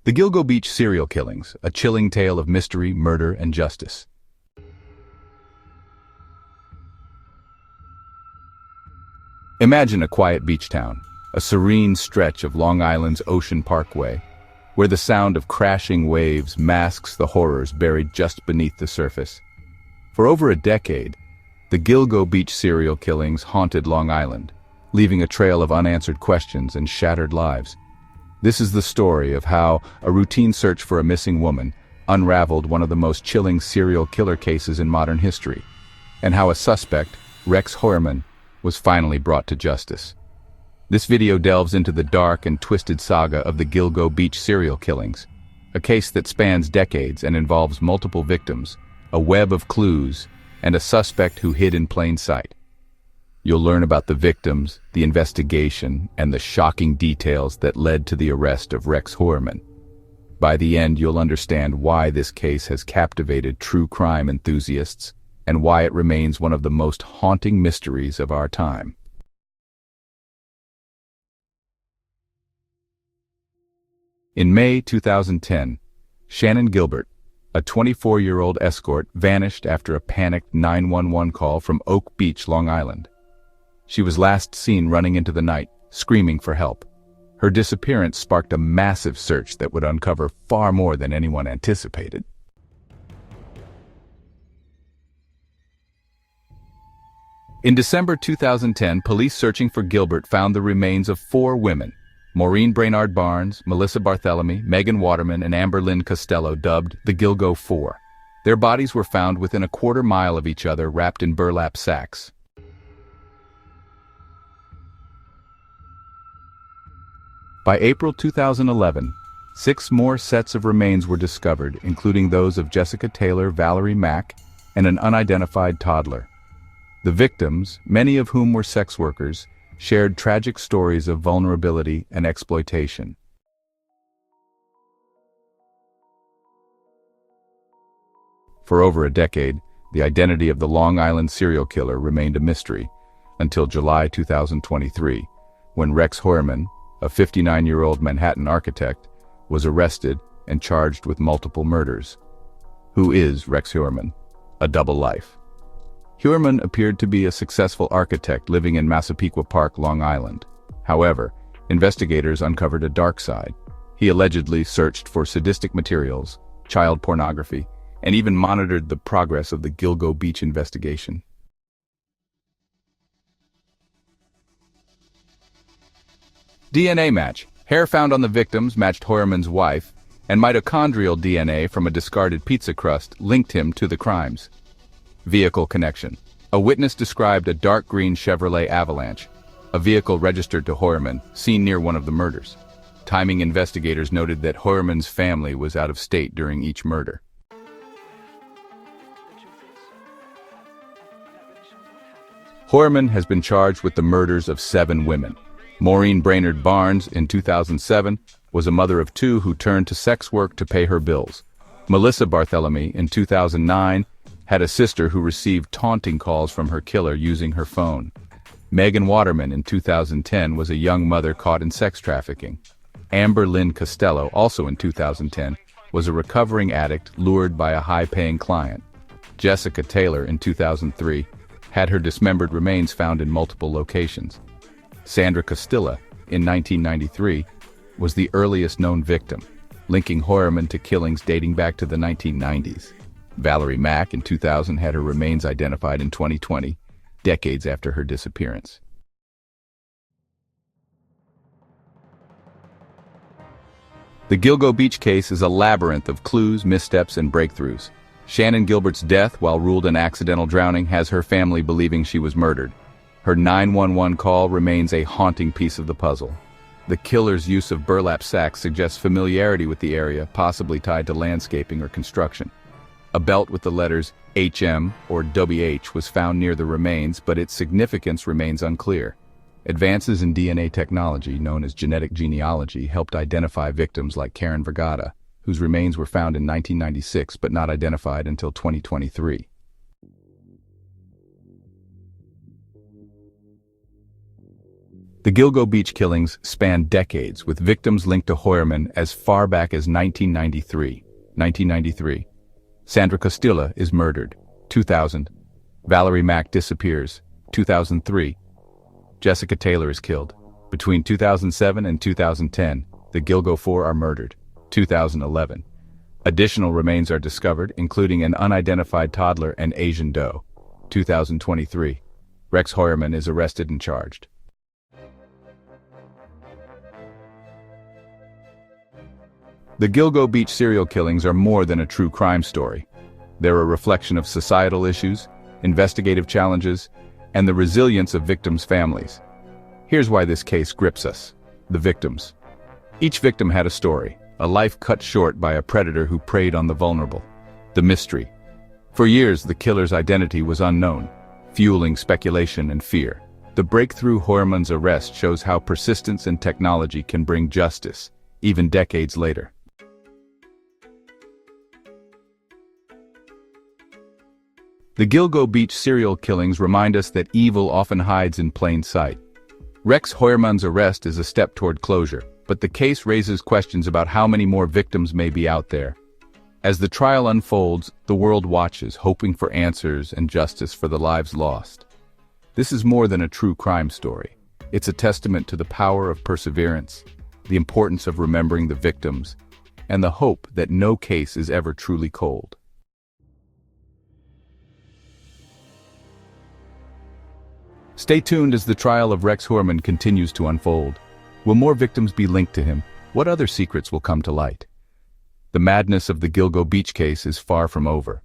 The Gilgo Beach serial killings, a chilling tale of mystery, murder, and justice. Imagine a quiet beach town, a serene stretch of Long Island's Ocean Parkway, where the sound of crashing waves masks the horrors buried just beneath the surface. For over a decade, the Gilgo Beach serial killings haunted Long Island, leaving a trail of unanswered questions and shattered lives. This is the story of how a routine search for a missing woman unraveled one of the most chilling serial killer cases in modern history, and how a suspect, Rex Heuermann, was finally brought to justice. This video delves into the dark and twisted saga of the Gilgo Beach serial killings, a case that spans decades and involves multiple victims, a web of clues, and a suspect who hid in plain sight. You'll learn about the victims, the investigation, and the shocking details that led to the arrest of Rex Heuermann. By the end, you'll understand why this case has captivated true crime enthusiasts and why it remains one of the most haunting mysteries of our time. In May 2010, Shannan Gilbert, a 24-year-old escort, vanished after a panicked 911 call from Oak Beach, Long Island. She was last seen running into the night, screaming for help. Her disappearance sparked a massive search that would uncover far more than anyone anticipated. In December 2010, police searching for Gilbert found the remains of 4 women: Maureen Brainard-Barnes, Melissa Barthelemy, Megan Waterman, and Amber Lynn Costello, dubbed the Gilgo Four. Their bodies were found within a quarter mile of each other, wrapped in burlap sacks. By April 2011, 6 more sets of remains were discovered, including those of Jessica Taylor, Valerie Mack, and an unidentified toddler. The victims, many of whom were sex workers, shared tragic stories of vulnerability and exploitation. For over a decade, the identity of the Long Island serial killer remained a mystery, until July 2023, when Rex Heuermann, a 59-year-old Manhattan architect, was arrested and charged with multiple murders. Who is Rex Heuermann? A double life. Heuermann appeared to be a successful architect living in Massapequa Park, Long Island. However, investigators uncovered a dark side. He allegedly searched for sadistic materials, child pornography, and even monitored the progress of the Gilgo Beach investigation. DNA match. Hair found on the victims matched Heuermann's wife, and mitochondrial DNA from a discarded pizza crust linked him to the crimes. Vehicle connection. A witness described a dark green Chevrolet Avalanche, a vehicle registered to Heuermann, seen near one of the murders. Timing investigators noted that Heuermann's family was out of state during each murder. Heuermann has been charged with the murders of 7 women. Maureen Brainard-Barnes, in 2007, was a mother of 2 who turned to sex work to pay her bills. Melissa Barthelemy, in 2009, had a sister who received taunting calls from her killer using her phone. Megan Waterman, in 2010, was a young mother caught in sex trafficking. Amber Lynn Costello, also in 2010, was a recovering addict lured by a high-paying client. Jessica Taylor, in 2003, had her dismembered remains found in multiple locations. Sandra Costilla, in 1993, was the earliest known victim, linking Heuermann to killings dating back to the 1990s. Valerie Mack, in 2000, had her remains identified in 2020, decades after her disappearance. The Gilgo Beach case is a labyrinth of clues, missteps, and breakthroughs. Shannan Gilbert's death, while ruled an accidental drowning, has her family believing she was murdered. Her 911 call remains a haunting piece of the puzzle. The killer's use of burlap sacks suggests familiarity with the area, possibly tied to landscaping or construction. A belt with the letters HM or WH was found near the remains, but its significance remains unclear. Advances in DNA technology, known as genetic genealogy, helped identify victims like Karen Vergata, whose remains were found in 1996 but not identified until 2023. The Gilgo Beach killings span decades, with victims linked to Heuermann as far back as 1993. Sandra Costilla is murdered, 2000. Valerie Mack disappears, 2003. Jessica Taylor is killed. Between 2007 and 2010, the Gilgo Four are murdered, 2011. Additional remains are discovered, including an unidentified toddler and Asian doe, 2023. Rex Heuermann is arrested and charged. The Gilgo Beach serial killings are more than a true crime story. They're a reflection of societal issues, investigative challenges, and the resilience of victims' families. Here's why this case grips us. The victims. Each victim had a story, a life cut short by a predator who preyed on the vulnerable. The mystery. For years, the killer's identity was unknown, fueling speculation and fear. The breakthrough Heuermann's arrest shows how persistence and technology can bring justice, even decades later. The Gilgo Beach serial killings remind us that evil often hides in plain sight. Rex Heuermann's arrest is a step toward closure, but the case raises questions about how many more victims may be out there. As the trial unfolds, the world watches, hoping for answers and justice for the lives lost. This is more than a true crime story. It's a testament to the power of perseverance, the importance of remembering the victims, and the hope that no case is ever truly cold. Stay tuned as the trial of Rex Heuermann continues to unfold. Will more victims be linked to him? What other secrets will come to light? The madness of the Gilgo Beach case is far from over.